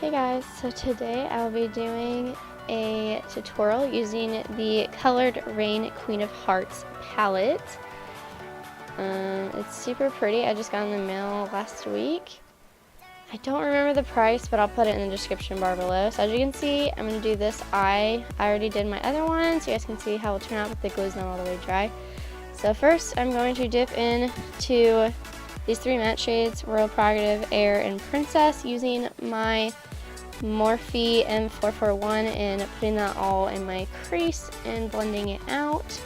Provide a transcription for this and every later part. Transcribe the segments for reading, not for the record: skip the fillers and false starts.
Hey guys, so today I'll be doing a tutorial using the colored Raine Queen of Hearts palette. It's super pretty. I just got in the mail last week. I don't remember the price, but I'll put it in the description bar below. So as you can see, I'm going to do this eye. I already did my other one, so you guys can see how it'll turn out, but the glue's not all the way dry. So first, I'm going to dip into these three matte shades, Royal Prerogative, Air, and Princess, using my Morphe M441 and putting that all in my crease and blending it out.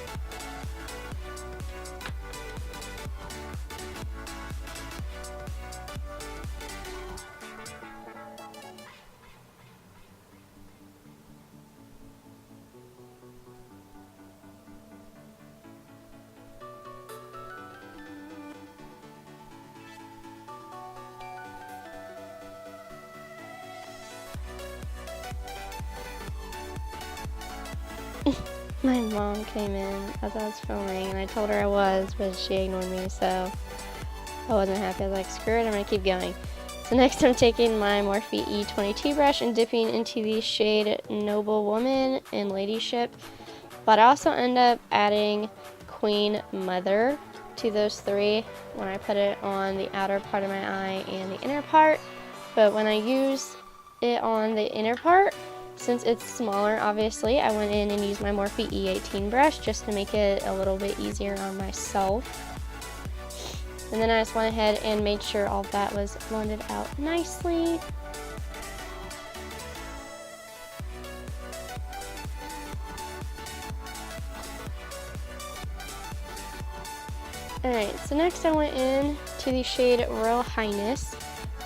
My mom came in as I was filming and I told her I was, but she ignored me, so I wasn't happy. I was like, screw it, I'm gonna keep going. So next I'm taking my Morphe E22 brush and dipping into the shade Noble Woman and Ladyship, but I also end up adding Queen Mother to those three when I put it on the outer part of my eye and the inner part. But when I use it on the inner part, since it's smaller, obviously, I went in and used my Morphe E18 brush just to make it a little bit easier on myself. And then I just went ahead and made sure all of that was blended out nicely. Alright, so next I went in to the shade Royal Highness,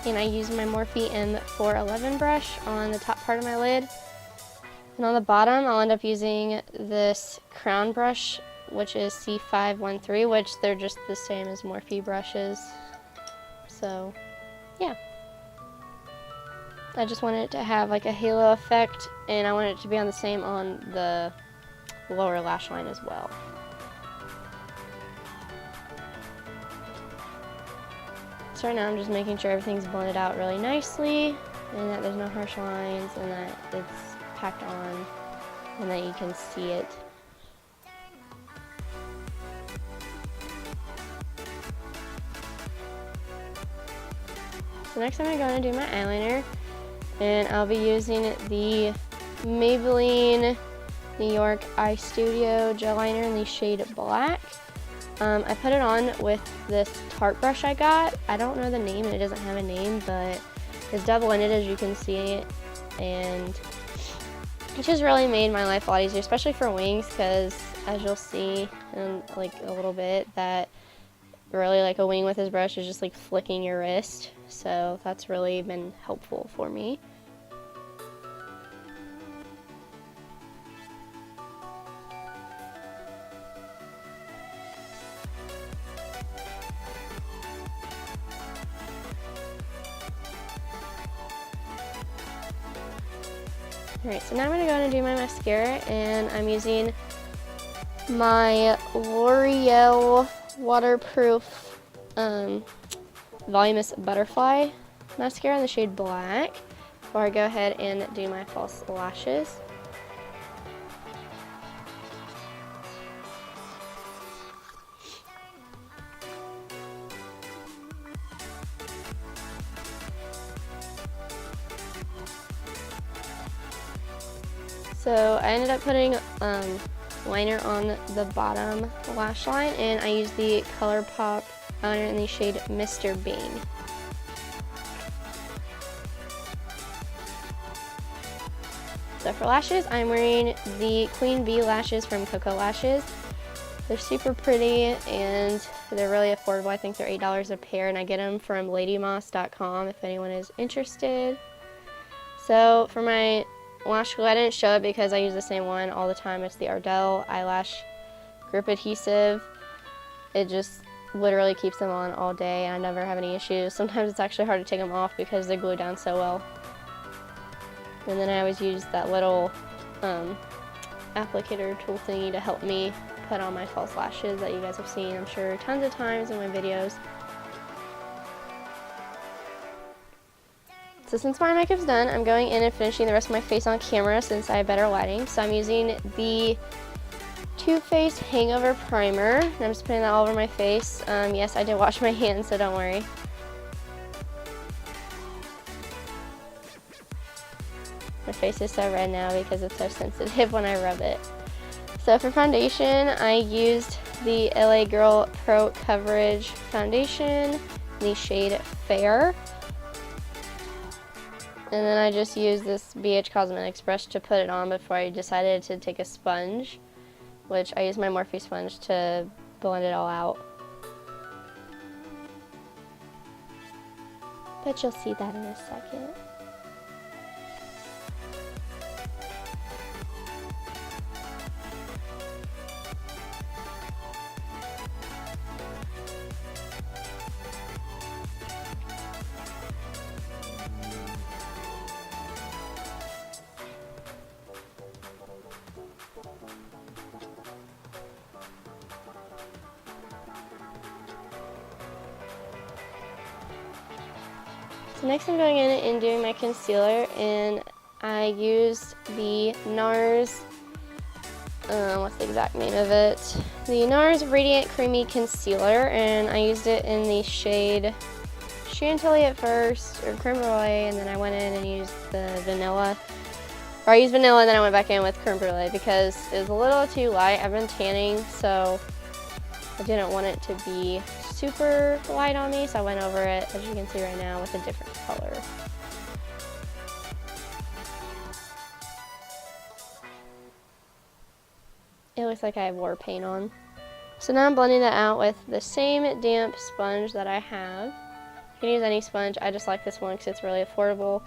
and I used my Morphe M411 brush on the top part of my lid. And on the bottom, I'll end up using this crown brush, which is C513, which they're just the same as Morphe brushes. So, yeah. I just wanted it to have like a halo effect, and I wanted it to be on the same on the lower lash line as well. So right now I'm just making sure everything's blended out really nicely, and that there's no harsh lines, and that it's packed on, and that you can see it. So next I'm going to do my eyeliner, and I'll be using the Maybelline New York Eye Studio gel liner in the shade Black. I put it on with this Tarte brush I got. I don't know the name, and it doesn't have a name, but it's double-ended, as you can see, and it just really made my life a lot easier, especially for wings, because as you'll see in like a little bit, that really like a wing with this brush is just like flicking your wrist, so that's really been helpful for me. Alright, so now I'm going to go and do my mascara, and I'm using my L'Oreal Waterproof Voluminous Butterfly Mascara in the shade Black before I go ahead and do my false lashes. So I ended up putting liner on the bottom lash line, and I used the ColourPop eyeliner in the shade Mr. Bean. So for lashes, I'm wearing the Queen Bee lashes from Coco Lashes. They're super pretty, and they're really affordable. I think they're $8 a pair, and I get them from ladymoss.com if anyone is interested. So for my lash glue, I didn't show it because I use the same one all the time. It's the Ardell Eyelash Grip Adhesive. It just literally keeps them on all day, and I never have any issues. Sometimes it's actually hard to take them off because they glue down so well. And then I always use that little applicator tool thingy to help me put on my false lashes that you guys have seen, I'm sure, tons of times in my videos. So since my makeup's done, I'm going in and finishing the rest of my face on camera since I have better lighting. So I'm using the Too Faced Hangover Primer, and I'm just putting that all over my face. Yes, I did wash my hands, so don't worry. My face is so red now because it's so sensitive when I rub it. So for foundation, I used the LA Girl Pro Coverage Foundation in the shade Fair. And then I just used this BH Cosmetics brush to put it on before I decided to take a sponge, which I used my Morphe sponge to blend it all out. But you'll see that in a second. So next I'm going in and doing my concealer, and I used the NARS, what's the exact name of it? The NARS Radiant Creamy Concealer, and I used it in the shade Chantilly at first, or Creme Brulee, and then I went in and used the vanilla. Or I used vanilla and then I went back in with Creme Brulee because it was a little too light. I've been tanning, so I didn't want it to be super light on me, so I went over it, as you can see right now, with a different color. It looks like I have war paint on. So now I'm blending that out with the same damp sponge that I have. You can use any sponge, I just like this one because it's really affordable.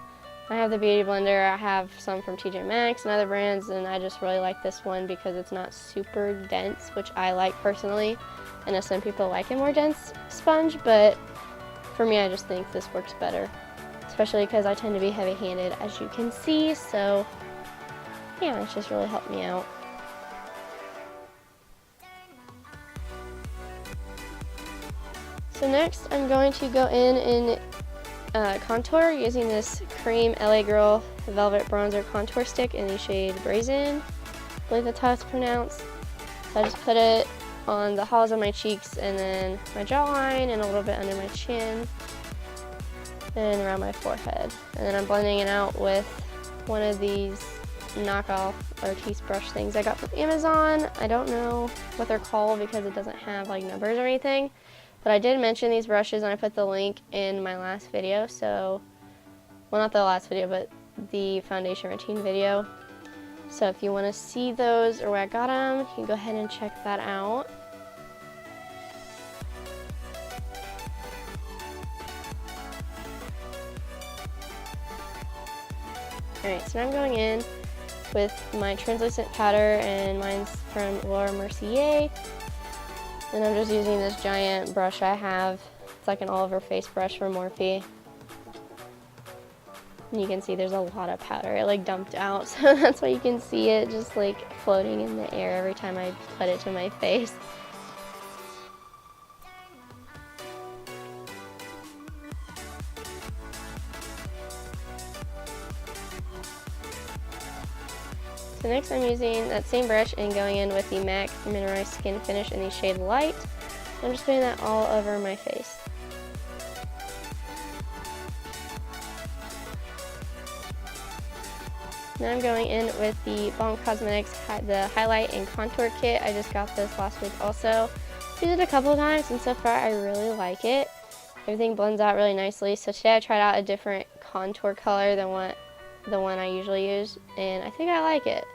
I have the Beauty Blender, I have some from TJ Maxx and other brands, and I just really like this one because it's not super dense, which I like personally. I know some people like a more dense sponge, but for me I just think this works better. Especially because I tend to be heavy-handed, as you can see, so yeah, it's just really helped me out. So next I'm going to go in and contour using this cream LA Girl Velvet Bronzer Contour Stick in the shade Brazen. I believe that's how it's pronounced. So I just put it on the hollows of my cheeks and then my jawline and a little bit under my chin and around my forehead. And then I'm blending it out with one of these knockoff Artiste brush things I got from Amazon. I don't know what they're called because it doesn't have like numbers or anything. But I did mention these brushes and I put the link in my last video, so, well, not the last video, but the foundation routine video. So if you want to see those or where I got them, you can go ahead and check that out. Alright, so now I'm going in with my translucent powder, and mine's from Laura Mercier. And I'm just using this giant brush I have. It's like an all-over-face brush from Morphe. And you can see there's a lot of powder. It like dumped out, so that's why you can see it just like floating in the air every time I put it to my face. So next I'm using that same brush and going in with the MAC Mineralized Skin Finish in the shade Light. I'm just putting that all over my face. Now I'm going in with the Balm Cosmetics the Highlight and Contour Kit. I just got this last week also. Used it a couple of times and so far I really like it. Everything blends out really nicely. So today I tried out a different contour color than the one I usually use, and I think I like it.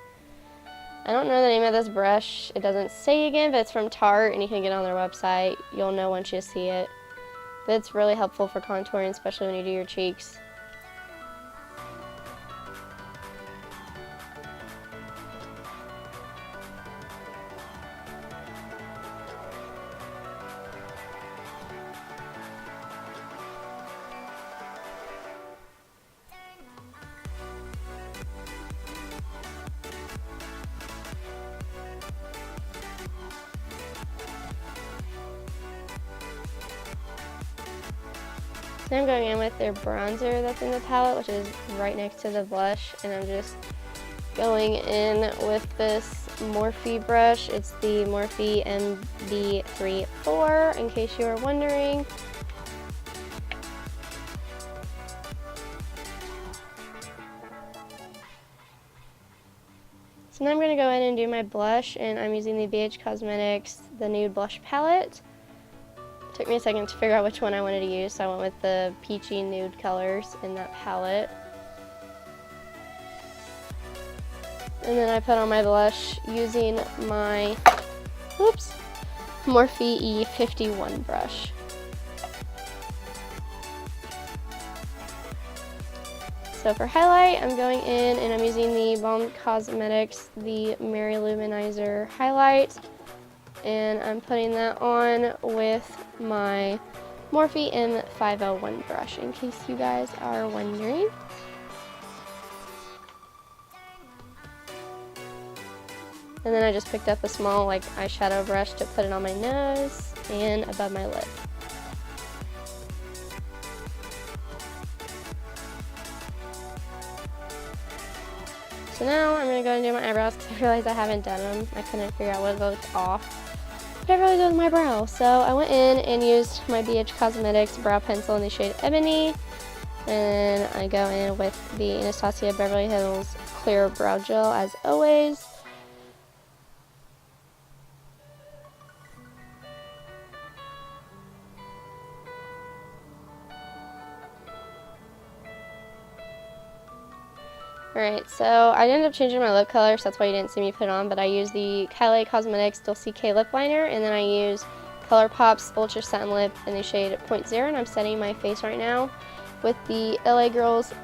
I don't know the name of this brush. It doesn't say again, but it's from Tarte and you can get it on their website. You'll know once you see it. But it's really helpful for contouring, especially when you do your cheeks. So now I'm going in with their bronzer that's in the palette, which is right next to the blush, and I'm just going in with this Morphe brush. It's the Morphe MB34, in case you were wondering. So now I'm going to go in and do my blush, and I'm using the BH Cosmetics, the Nude Blush Palette. It took me a second to figure out which one I wanted to use, so I went with the peachy nude colors in that palette. And then I put on my blush using my, Morphe E51 brush. So for highlight, I'm going in and I'm using the Balm Cosmetics, the Mary Luminizer highlight. And I'm putting that on with my Morphe M501 brush, in case you guys are wondering. And then I just picked up a small eyeshadow brush to put it on my nose and above my lip. So now I'm going to go and do my eyebrows because I realized I haven't done them. I couldn't figure out what looked off. But I really did with my brow. So I went in and used my BH Cosmetics brow pencil in the shade Ebony. And I go in with the Anastasia Beverly Hills Clear Brow Gel as always. Alright, so I ended up changing my lip color, so that's why you didn't see me put it on, but I used the Kylie Cosmetics Dulce K lip liner, and then I used ColourPop's Ultra Satin Lip in the shade 0.0, and I'm setting my face right now with the LA Girls,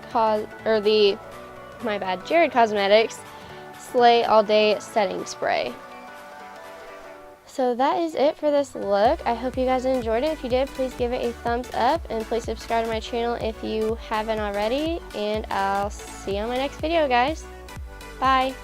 Jared Cosmetics Slay All Day Setting Spray. So that is it for this look. I hope you guys enjoyed it. If you did, please give it a thumbs up and please subscribe to my channel if you haven't already. And I'll see you on my next video, guys. Bye.